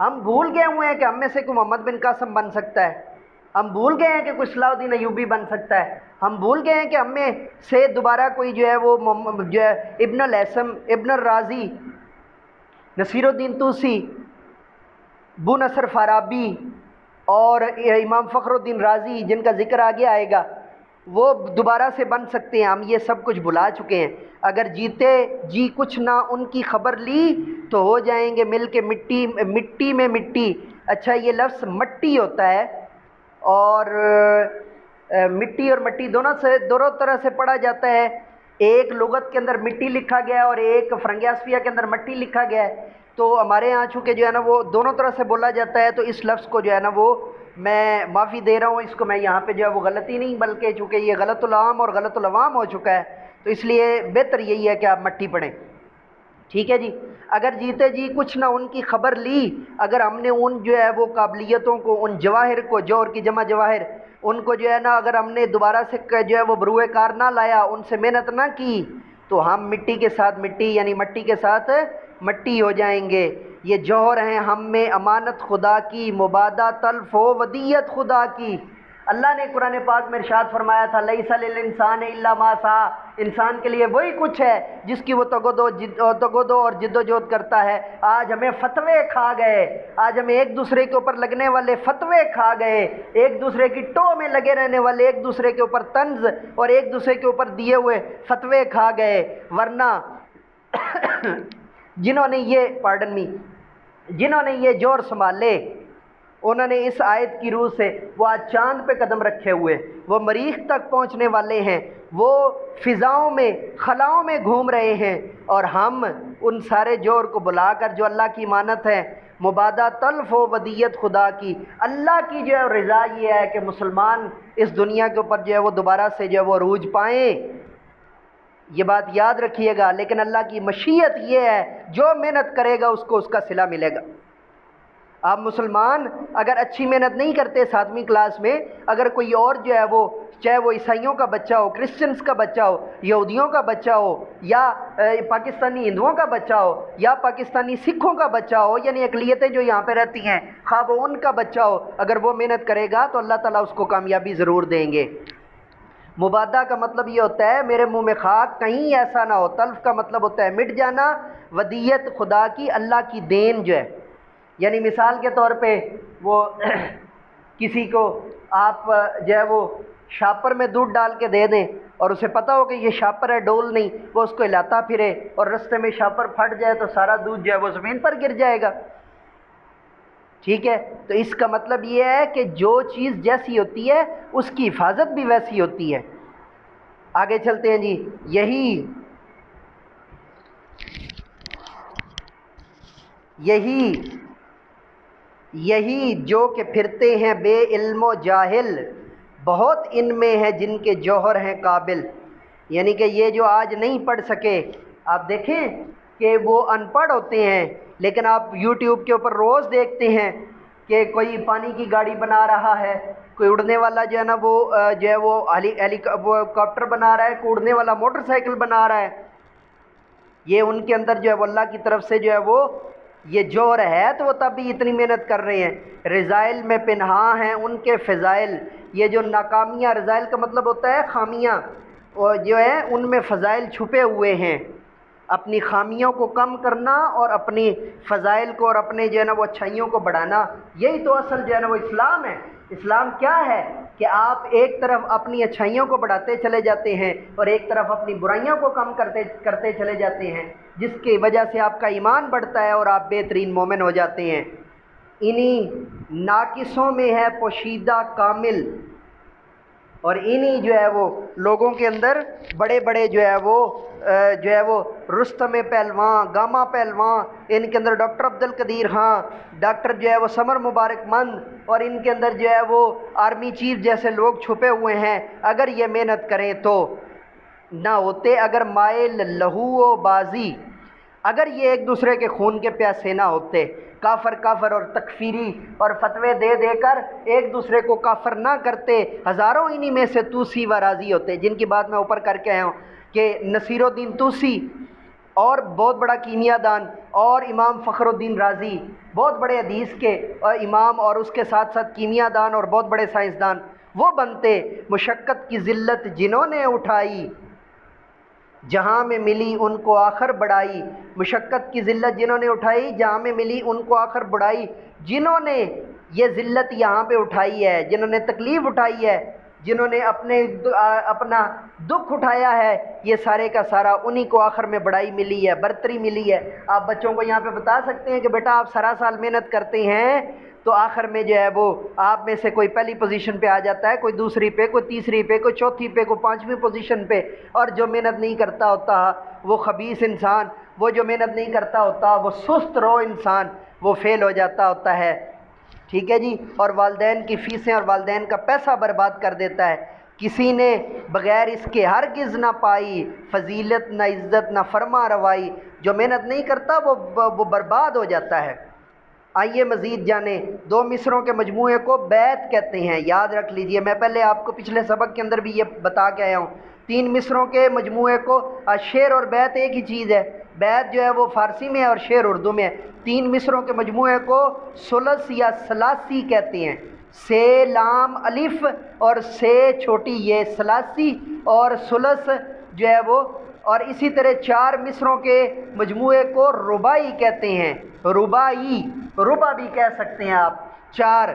ہم بھول گئے ہوئے ہیں کہ ہم میں سے کوئی محمد بن قاسم بن سکتا ہے، ہم بھول گئے ہیں کہ کوئی صلاح الدین ایوبی بن سکتا ہے، ہم بھول گئے ہیں کہ ہم میں سے دوبارہ کوئی جو ہے وہ جو ہے ابن الہیثم، ابن الرازی، نصیر الدین طوسی، بو نصر فارابی اور امام فخر الدین رازی جن کا ذکر آگے آئے گا، وہ دوبارہ سے بن سکتے ہیں۔ ہم یہ سب کچھ بھلا چکے ہیں۔ اگر جیتے جی کچھ نہ ان کی خبر لی تو ہو جائیں گے مل کے مٹی مٹی میں مٹی۔ اچھا، یہ لفظ مٹی ہوتا ہے اور مٹی اور مٹی دونوں طرح سے پڑھا جاتا ہے۔ ایک لغت کے اندر مٹی لکھا گیا ہے اور ایک فرنگیاسفیہ کے اندر مٹی لکھا گیا ہے۔ تو ہمارے ہاں چونکہ جو ہے نا وہ دونوں طرح سے بولا جاتا ہے، تو اس لفظ کو جو ہے نا وہ میں معافی دے رہا ہوں، اس کو میں یہاں پہ جو ہے وہ غلطی نہیں، بلکہ چونکہ یہ غلط العام اور غلط العوام ہو چکا ہے، تو اس لیے بہتر یہی ہے کہ آپ مٹی پڑھیں۔ ٹھیک ہے جی۔ اگر جیتے جی کچھ نہ ان کی خبر لی، اگر ہم نے ان جو ہے وہ قابلیتوں کو، ان جواہر کو، جوہر کی جمع جواہر، ان کو جو ہے نا اگر ہم نے دوبارہ سے جو ہے وہ بروئے کار نہ لایا، ان سے محنت نہ کی، تو ہم مٹی کے ساتھ مٹی، یعنی مٹی کے ساتھ مٹی ہو جائیں گے۔ یہ جوہر ہیں ہم میں امانت خدا کی، مبادہ تلف ہو ودیت خدا کی۔ اللہ نے قرآن پاک میں ارشاد فرمایا تھا لیس للانسان الا ما سعی، انسان کے لیے وہی کچھ ہے جس کی وہ تگودو اور جد و جہد کرتا ہے۔ آج ہمیں فتوے کھا گئے، آج ہمیں ایک دوسرے کے اوپر لگنے والے فتوے کھا گئے، ایک دوسرے کی ٹو میں لگے رہنے والے ایک دوسرے کے اوپر طنز اور ایک دوسرے کے اوپر دیے ہوئے فتوے کھا گئے۔ ورنہ جنہوں نے یہ جوہر سنبھالے، انہوں نے اس آیت کی روح سے وہ آج چاند پہ قدم رکھے ہوئے، وہ مریخ تک پہنچنے والے ہیں، وہ فضاؤں میں خلاؤں میں گھوم رہے ہیں، اور ہم ان سارے جوہر کو بلا کر جو اللہ کی امانت ہے، مبادہ تلف و ودیت خدا کی، اللہ کی جو ہے رضا یہ ہے کہ مسلمان اس دنیا کے اوپر جو ہے وہ دوبارہ سے جو ہے وہ عروج پائیں۔ یہ بات یاد رکھیے گا، لیکن اللہ کی مشیت یہ ہے جو محنت کرے گا اس کو اس کا صلہ ملے گا۔ آپ مسلمان اگر اچھی محنت نہیں کرتے 7ویں کلاس میں، اگر کوئی اور جو ہے وہ چاہے وہ عیسائیوں کا بچہ ہو، کرسچنز کا بچہ ہو، یہودیوں کا بچہ ہو، یا پاکستانی ہندوؤں کا بچہ ہو، یا پاکستانی سکھوں کا بچہ ہو، یعنی اقلیتیں جو یہاں پہ رہتی ہیں، خواب ان کا بچہ ہو، اگر وہ محنت کرے گا تو اللہ تعالیٰ اس کو کامیابی ضرور دیں گے۔ مبادہ کا مطلب یہ ہوتا ہے میرے منہ میں خاک کہیں ایسا نہ ہو، تلف کا مطلب ہوتا ہے مٹ جانا، ودیت خدا کی، اللہ کی دین جو ہے، یعنی مثال کے طور پہ وہ کسی کو آپ جو ہے وہ شاپر میں دودھ ڈال کے دے دیں اور اسے پتہ ہو کہ یہ شاپر ہے ڈول نہیں، وہ اس کو ہلاتا پھرے اور رستے میں شاپر پھٹ جائے تو سارا دودھ جو ہے وہ زمین پر گر جائے گا۔ ٹھیک ہے، تو اس کا مطلب یہ ہے کہ جو چیز جیسی ہوتی ہے اس کی حفاظت بھی ویسی ہوتی ہے۔ آگے چلتے ہیں جی۔ یہی جو کہ پھرتے ہیں بے علم و جاہل، بہت ان میں ہے جن کے جوہر ہیں قابل، یعنی کہ یہ جو آج نہیں پڑھ سکے، آپ دیکھیں کہ وہ ان پڑھ ہوتے ہیں، لیکن آپ یوٹیوب کے اوپر روز دیکھتے ہیں کہ کوئی پانی کی گاڑی بنا رہا ہے، کوئی اڑنے والا جو ہے نا وہ جو ہے وہ کاپٹر بنا رہا ہے، کوئی اڑنے والا موٹر سائیکل بنا رہا ہے۔ یہ ان کے اندر جو ہے وہ اللہ کی طرف سے جو ہے وہ یہ جوہر ہے، تو وہ تب بھی اتنی محنت کر رہے ہیں۔ رضائل میں پنہاں ہیں ان کے فضائل، یہ جو ناکامیاں، رضائل کا مطلب ہوتا ہے خامیاں، اور جو ہے ان میں فضائل چھپے ہوئے ہیں۔ اپنی خامیوں کو کم کرنا اور اپنی فضائل کو اور اپنے جو ہے نا وہ اچھائیوں کو بڑھانا، یہی تو اصل جو ہے نا وہ اسلام ہے۔ اسلام کیا ہے کہ آپ ایک طرف اپنی اچھائیوں کو بڑھاتے چلے جاتے ہیں اور ایک طرف اپنی برائیوں کو کم کرتے چلے جاتے ہیں، جس کی وجہ سے آپ کا ایمان بڑھتا ہے اور آپ بہترین مومن ہو جاتے ہیں۔ انہی ناقصوں میں ہے پوشیدہ کامل، اور انہی جو ہے وہ لوگوں کے اندر بڑے بڑے جو ہے وہ رستم پہلوان، گاما پہلوان، ان کے اندر ڈاکٹر عبد القدیر خان، ڈاکٹر جو ہے وہ سمر مبارک مند، اور ان کے اندر جو ہے وہ آرمی چیف جیسے لوگ چھپے ہوئے ہیں۔ اگر یہ محنت کریں تو نہ ہوتے، اگر مائل لہو و بازی، اگر یہ ایک دوسرے کے خون کے پیاسے نہ ہوتے، کافر اور تکفیری اور فتوے دے دے کر ایک دوسرے کو کافر نہ کرتے، ہزاروں انہی میں سے توسی و راضی ہوتے، جن کی بات میں اوپر کر کے آیا ہوں کہ نصیر الدین طوسی اور بہت بڑا کیمیا دان، اور امام فخر الدین رازی بہت بڑے حدیث کے امام، اور اس کے ساتھ ساتھ کیمیا دان اور بہت بڑے سائنسدان، وہ بنتے مشقت کی ذلت جنہوں نے اٹھائی، جہاں میں ملی ان کو آخر بڑائی، مشقت کی ذلت جنہوں نے اٹھائی، جہاں میں ملی ان کو آخر بڑائی، جنہوں نے یہ ذلت یہاں پہ اٹھائی ہے، جنہوں نے تکلیف اٹھائی ہے، جنہوں نے اپنا دکھ اٹھایا ہے، یہ سارے کا سارا انہی کو آخر میں بڑائی ملی ہے، برتری ملی ہے۔ آپ بچوں کو یہاں پہ بتا سکتے ہیں کہ بیٹا آپ سارا سال محنت کرتے ہیں تو آخر میں جو ہے وہ آپ میں سے کوئی پہلی پوزیشن پہ آ جاتا ہے، کوئی دوسری پہ، کوئی تیسری پہ، کوئی چوتھی پہ، کوئی پانچویں پوزیشن پہ، اور جو محنت نہیں کرتا ہوتا وہ خبیث انسان، وہ جو محنت نہیں کرتا ہوتا وہ سست رو انسان، وہ فیل ہو جاتا ہوتا ہے۔ ٹھیک ہے جی، اور والدین کی فیسیں اور والدین کا پیسہ برباد کر دیتا ہے۔ کسی نے بغیر اس کے ہرگز نہ پائی فضیلت، نہ عزت، نہ فرما روائی۔ جو محنت نہیں کرتا وہ برباد ہو جاتا ہے۔ آئیے مزید جانیں، دو مصروں کے مجموعے کو بیت کہتے ہیں، یاد رکھ لیجئے، میں پہلے آپ کو پچھلے سبق کے اندر بھی یہ بتا کے آیا ہوں۔ تین مصروں کے مجموعے کو، شعر اور بیت ایک ہی چیز ہے، بیت جو ہے وہ فارسی میں ہے اور شعر اردو میں ہے۔ تین مصروں کے مجموعے کو ثلث یا ثلاثی کہتے ہیں، سے لام الف اور سے چھوٹی یہ ثلاثی، اور ثلث جو ہے وہ، اور اسی طرح چار مصروں کے مجموعے کو رباعی کہتے ہیں، رباعی، ربع بھی کہہ سکتے ہیں آپ، چار،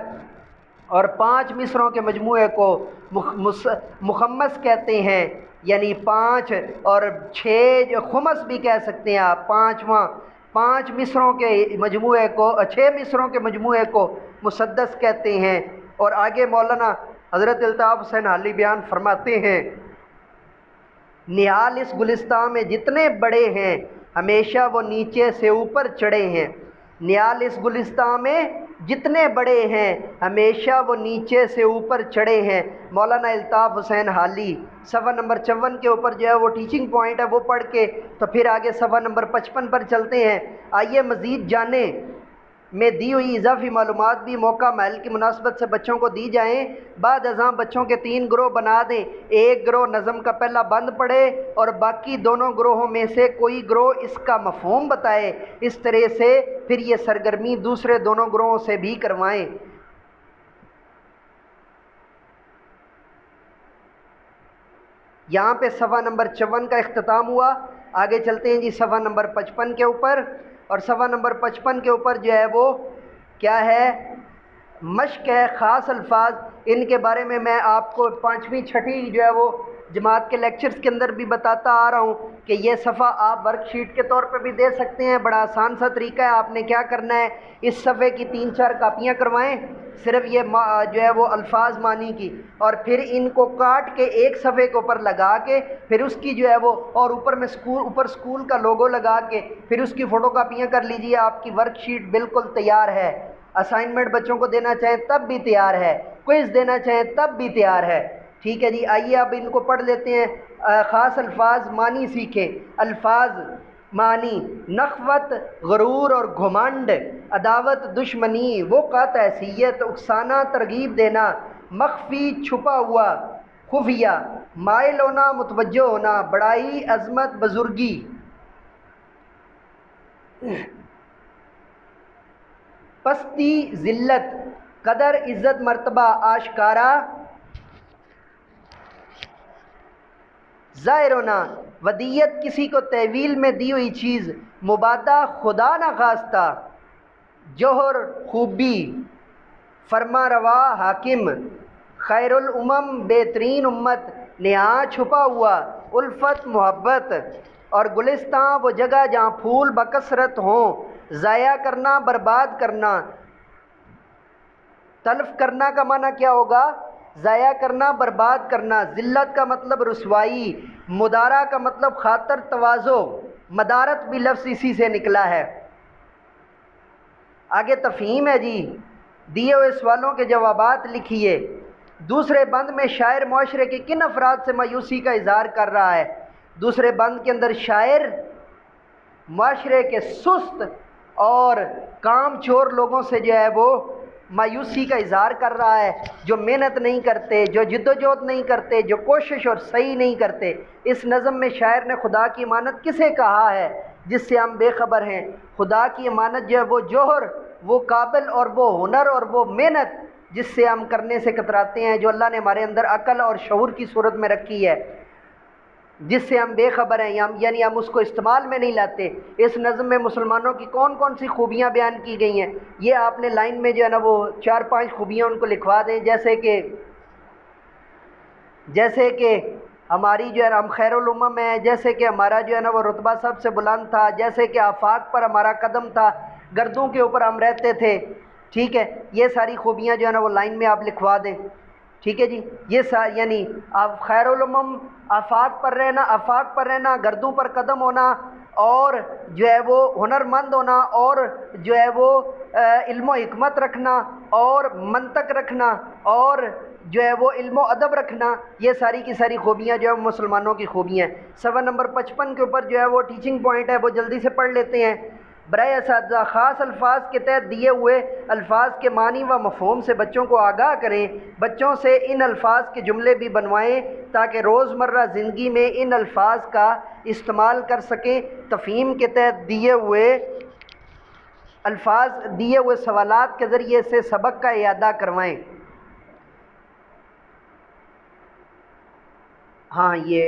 اور پانچ مصروں کے مجموعے کو مخمس کہتے ہیں، یعنی پانچ، اور چھ خمس بھی کہہ سکتے ہیں آپ، پانچواں۔ پانچ مصروں کے مجموعے کو، چھ مصروں کے مجموعے کو مسدس کہتے ہیں۔ اور آگے مولانا حضرت الطاف حسین حالی بیان فرماتے ہیں، نہال اس گلستان میں جتنے بڑے ہیں ہمیشہ وہ نیچے سے اوپر چڑھے ہیں، نہال اس گلستان میں جتنے بڑے ہیں ہمیشہ وہ نیچے سے اوپر چڑھے ہیں۔ مولانا الطاف حسین حالی صفحہ نمبر 54 کے اوپر جو ہے وہ ٹیچنگ پوائنٹ ہے، وہ پڑھ کے تو پھر آگے صفحہ نمبر 55 پر چلتے ہیں۔ آئیے مزید جانیں، میں دی ہوئی اضافی معلومات بھی موقع محل کی مناسبت سے بچوں کو دی جائیں۔ بعد ازاں بچوں کے 3 گروہ بنا دیں، ایک گروہ نظم کا پہلا بند پڑھے اور باقی دونوں گروہوں میں سے کوئی گروہ اس کا مفہوم بتائے۔ اس طرح سے پھر یہ سرگرمی دوسرے دونوں گروہوں سے بھی کروائیں۔ یہاں پہ صفحہ نمبر 54 کا اختتام ہوا، آگے چلتے ہیں جی صفحہ نمبر 55 کے اوپر، اور صفحہ نمبر 55 کے اوپر جو ہے وہ کیا ہے، مشق ہے، خاص الفاظ، ان کے بارے میں میں آپ کو پانچویں چھٹی جو ہے وہ جماعت کے لیکچرز کے اندر بھی بتاتا آ رہا ہوں کہ یہ صفحہ آپ ورک شیٹ کے طور پہ بھی دے سکتے ہیں، بڑا آسان سا طریقہ ہے۔ آپ نے کیا کرنا ہے، اس صفحے کی 3-4 کاپیاں کروائیں، صرف یہ جو ہے وہ الفاظ معنی کی، اور پھر ان کو کاٹ کے ایک صفحے کے اوپر لگا کے پھر اس کی جو ہے وہ، اور اوپر اسکول کا لوگو لگا کے پھر اس کی فوٹو کاپیاں کر لیجئے۔ آپ کی ورک شیٹ بالکل تیار ہے، اسائنمنٹ بچوں کو دینا چاہیں تب بھی تیار ہے، کوئز دینا چاہیں تب بھی تیار ہے۔ ٹھیک ہے جی، آئیے اب ان کو پڑھ لیتے ہیں۔ خاص الفاظ معنی سیکھیں۔ الفاظ معنی: نخوت، غرور اور گھمنڈ، عداوت، دشمنی، وقت، حیثیت، اکسانا، ترغیب دینا، مخفی، چھپا ہوا، خفیہ، مائل ہونا، متوجہ ہونا، بڑائی، عظمت، بزرگی، پستی، ذلت، قدر، عزت، مرتبہ، آشکارا، ظاہر ہونا، ودیت، کسی کو تحویل میں دی ہوئی چیز، مبادہ، خدا نخواستہ، جوہر، خوبی، فرما روا، حاکم، خیر الامم، بہترین امت، نہاں، چھپا ہوا، الفت، محبت، اور گلستان، وہ جگہ جہاں پھول بکثرت ہوں، ضائع کرنا، برباد کرنا۔ تلف کرنا کا معنی کیا ہوگا؟ ضائع کرنا، برباد کرنا۔ ذلت کا مطلب رسوائی، مدارا کا مطلب خاطر تواضع، مدارت بھی لفظ اسی سے نکلا ہے۔ آگے تفہیم ہے جی، دیے ہوئے سوالوں کے جوابات لکھیے۔ دوسرے بند میں شاعر معاشرے کے کن افراد سے مایوسی کا اظہار کر رہا ہے؟ دوسرے بند کے اندر شاعر معاشرے کے سست اور کام چور لوگوں سے جو ہے وہ مایوسی کا اظہار کر رہا ہے، جو محنت نہیں کرتے، جو جدوجہد نہیں کرتے، جو کوشش اور سعی نہیں کرتے۔ اس نظم میں شاعر نے خدا کی امانت کسے کہا ہے؟ جس سے ہم بے خبر ہیں۔ خدا کی امانت جو ہے وہ جوہر، وہ قابل اور وہ ہنر اور وہ محنت جس سے ہم کرنے سے کتراتے ہیں، جو اللہ نے ہمارے اندر عقل اور شعور کی صورت میں رکھی ہے، جس سے ہم بے خبر ہیں، یعنی ہم اس کو استعمال میں نہیں لاتے۔ اس نظم میں مسلمانوں کی کون کون سی خوبیاں بیان کی گئی ہیں، یہ آپ نے لائن میں جو ہے نا وہ 4-5 خوبیاں ان کو لکھوا دیں، جیسے کہ ہماری جو ہے نا ہم خیر الامم ہیں، جیسے کہ ہمارا جو ہے نا وہ رتبہ سب سے بلند تھا، جیسے کہ آفاق پر ہمارا قدم تھا، گردوں کے اوپر ہم رہتے تھے، ٹھیک ہے، یہ ساری خوبیاں جو ہے نا وہ لائن میں آپ لکھوا دیں، ٹھیک ہے جی۔ یعنی آپ خیر الامم، آفاق پر رہنا، گردوں پر قدم ہونا، اور جو ہے وہ ہنر مند ہونا، اور جو ہے وہ علم و حکمت رکھنا، اور منطق رکھنا، اور جو ہے وہ علم و ادب رکھنا، یہ ساری کی ساری خوبیاں جو ہے وہ مسلمانوں کی خوبیاں ہیں۔ صفحہ نمبر 55 کے اوپر جو ہے وہ ٹیچنگ پوائنٹ ہے، وہ جلدی سے پڑھ لیتے ہیں۔ برائے اساتذہ، خاص الفاظ کے تحت دیے ہوئے الفاظ کے معنی و مفہوم سے بچوں کو آگاہ کریں۔ بچوں سے ان الفاظ کے جملے بھی بنوائیں تاکہ روزمرہ زندگی میں ان الفاظ کا استعمال کر سکیں۔ تفہیم کے تحت دیے ہوئے سوالات کے ذریعے سے سبق کا اعادہ کروائیں۔ ہاں، یہ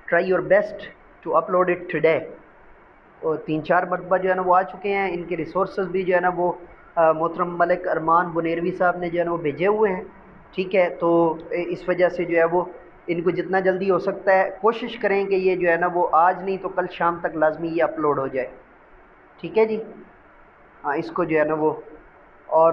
try your best to upload it today, اور 3-4 مرتبہ جو ہے نا وہ آ چکے ہیں۔ ان کے ریسورسز بھی جو ہے نا وہ محترم ملک ارمان بنیروی صاحب نے جو ہے نا وہ بھیجے ہوئے ہیں، ٹھیک ہے۔ تو اس وجہ سے جو ہے وہ ان کو جتنا جلدی ہو سکتا ہے کوشش کریں کہ یہ جو ہے نا وہ آج نہیں تو کل شام تک لازمی یہ اپلوڈ ہو جائے، ٹھیک ہے جی۔ ہاں، اس کو جو ہے نا وہ، اور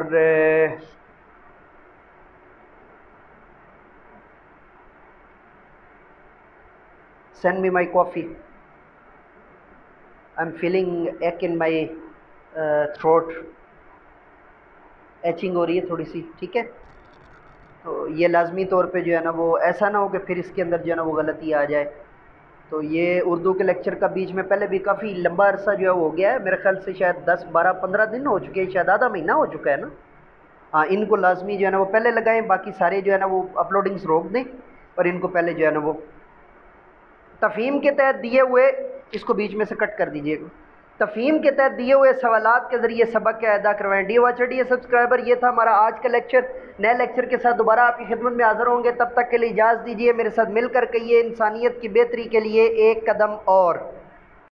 send me my coffee. I'm feeling ache in my throat. Itching ہو رہی ہے تھوڑی سی، ٹھیک ہے۔ تو یہ لازمی طور پہ جو ہے نا وہ ایسا نہ ہو کہ پھر اس کے اندر جو ہے نا وہ غلطی آ جائے۔ تو یہ اردو کے لیکچر کا بیچ میں پہلے بھی کافی لمبا عرصہ جو ہے ہو گیا ہے، میرے خیال سے شاید 10-12-15 دن ہو چکے ہیں، شاید آدھا مہینہ ہو چکا ہے نا۔ ہاں، ان کو لازمی جو ہے نا وہ پہلے لگائیں، باقی سارے جو ہے نا وہ اپلوڈنگس روک دیں، اور ان کو پہلے جو ہے نا وہ تفہیم کے تحت دیے ہوئے، اس کو بیچ میں سے کٹ کر دیجیے گا۔ تفہیم کے تحت دیے ہوئے سوالات کے ذریعے سبق کا اعادہ کروائیں۔ ڈیئر واچر، ڈیئر سبسکرائبر، یہ تھا ہمارا آج کا لیکچر۔ نئے لیکچر کے ساتھ دوبارہ آپ کی خدمت میں حاضر ہوں گے، تب تک کے لیے اجازت دیجیے۔ میرے ساتھ مل کر کہیے، انسانیت کی بہتری کے لیے ایک قدم اور۔